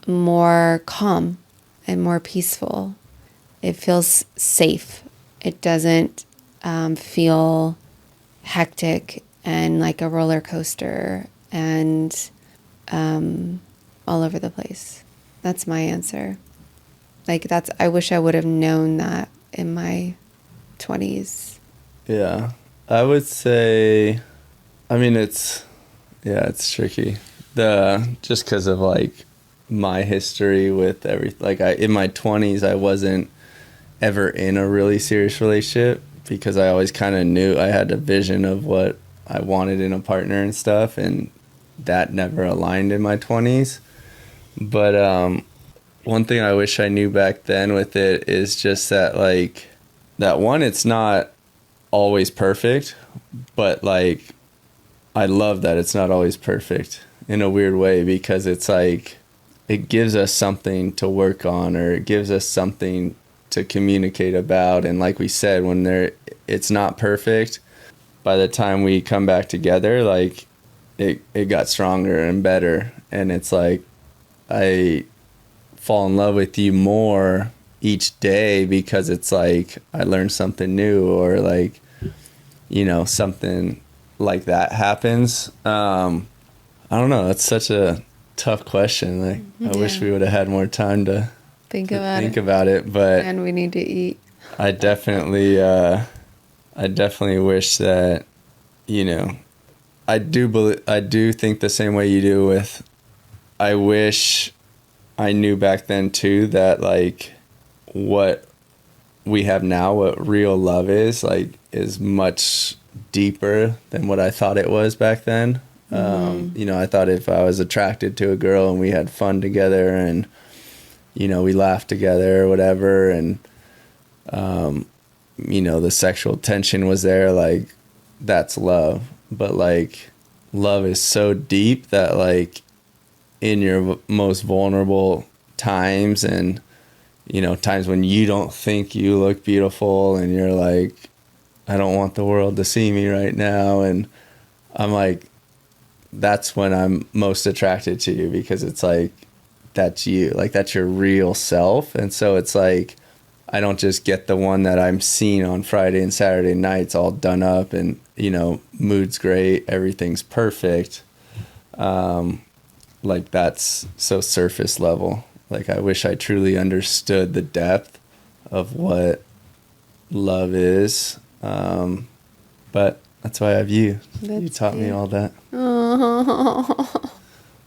Speaker 1: more calm. and more peaceful. It feels safe. It doesn't feel hectic and like a roller coaster and all over the place. That's my answer. Like I wish I would have known that in my 20s.
Speaker 2: Yeah. I would say, I mean, it's tricky. Just because of like my history with everything. Like in my 20s, I wasn't ever in a really serious relationship because I always kind of knew I had a vision of what I wanted in a partner and stuff, and that never aligned in my 20s. But one thing I wish I knew back then with it is just that, like, that one, it's not always perfect, but like I love that it's not always perfect in a weird way, because it's like it gives us something to work on, or it gives us something to communicate about. And like we said, when it's not perfect, by the time we come back together, like it got stronger and better. And it's like I fall in love with you more each day because it's like I learned something new, or like, you know, something like that happens. I don't know. That's such a tough question. Like, I wish we would have had more time to
Speaker 1: think
Speaker 2: about it. But
Speaker 1: and we need to eat.
Speaker 2: I definitely wish that, you know, I do think the same way you do with, I wish I knew back then too that like what we have now, what real love is, like, is much deeper than what I thought it was back then. You know, I thought if I was attracted to a girl and we had fun together and, you know, we laughed together or whatever, and, you know, the sexual tension was there, like, that's love. But like, love is so deep that like in your most vulnerable times, and, you know, times when you don't think you look beautiful and you're like, I don't want the world to see me right now. And I'm like, that's when I'm most attracted to you, because it's like, that's you, like, that's your real self. And so it's like, I don't just get the one that I'm seeing on Friday and Saturday nights all done up and, you know, mood's great, everything's perfect. Like, that's so surface level. Like, I wish I truly understood the depth of what love is. But that's why I have you. You taught me all that.
Speaker 1: Oh,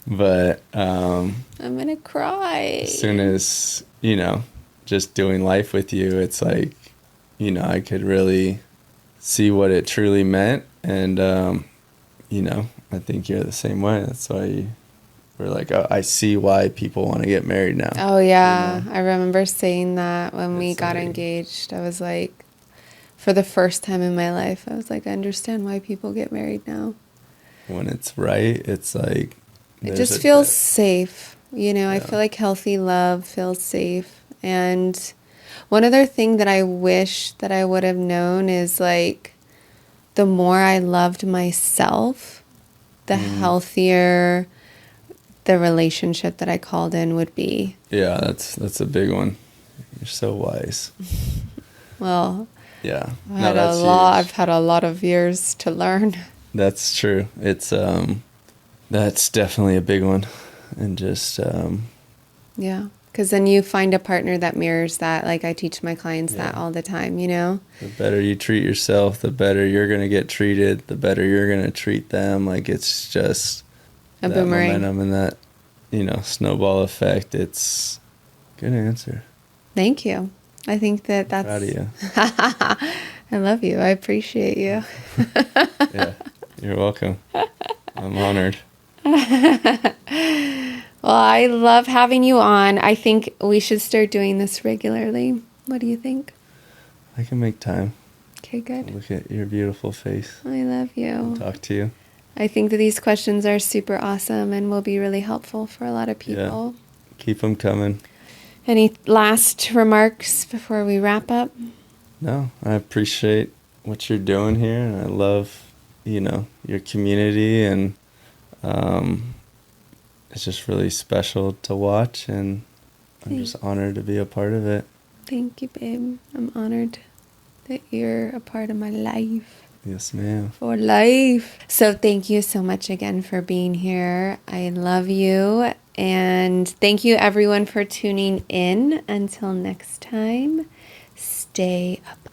Speaker 2: But
Speaker 1: I'm gonna cry.
Speaker 2: as soon as, you know, just doing life with you, it's like, you know, I could really see what it truly meant. And, you know, I think you're the same way. That's why we're like, oh, I see why people want to get married now.
Speaker 1: Oh, yeah.
Speaker 2: You know?
Speaker 1: I remember saying that when we got engaged. I was like, for the first time in my life, I was like, I understand why people get married now.
Speaker 2: When it's right, it's like,
Speaker 1: it just feels safe. You know, yeah. I feel like healthy love feels safe. And one other thing that I wish that I would have known is like, the more I loved myself, the healthier the relationship that I called in would be.
Speaker 2: Yeah, that's a big one. You're so wise.
Speaker 1: Well,
Speaker 2: yeah.
Speaker 1: I've had a lot of years to learn.
Speaker 2: That's true. It's that's definitely a big one. And just
Speaker 1: yeah, because then you find a partner that mirrors that. Like, I teach my clients that all the time, you know?
Speaker 2: The better you treat yourself, the better you're going to get treated, the better you're going to treat them. Like, it's just
Speaker 1: a
Speaker 2: that
Speaker 1: boomerang.
Speaker 2: Momentum and that, you know, snowball effect. It's good answer.
Speaker 1: Thank you. I think that's...
Speaker 2: Proud of you.
Speaker 1: I love you. I appreciate you.
Speaker 2: Yeah, you're welcome. I'm honored.
Speaker 1: Well, I love having you on. I think we should start doing this regularly. What do you think?
Speaker 2: I can make time.
Speaker 1: Okay, good.
Speaker 2: Look at your beautiful face.
Speaker 1: I love you.
Speaker 2: I'll talk to you.
Speaker 1: I think that these questions are super awesome and will be really helpful for a lot of people.
Speaker 2: Yeah. Keep them coming.
Speaker 1: Any last remarks before we wrap up?
Speaker 2: No, I appreciate what you're doing here, and I love, you know, your community, and it's just really special to watch, and I'm just honored to be a part of it.
Speaker 1: Thank you, babe. I'm honored that you're a part of my life.
Speaker 2: Yes, ma'am.
Speaker 1: For life. So thank you so much again for being here. I love you. And thank you everyone for tuning in. Until next time, stay up.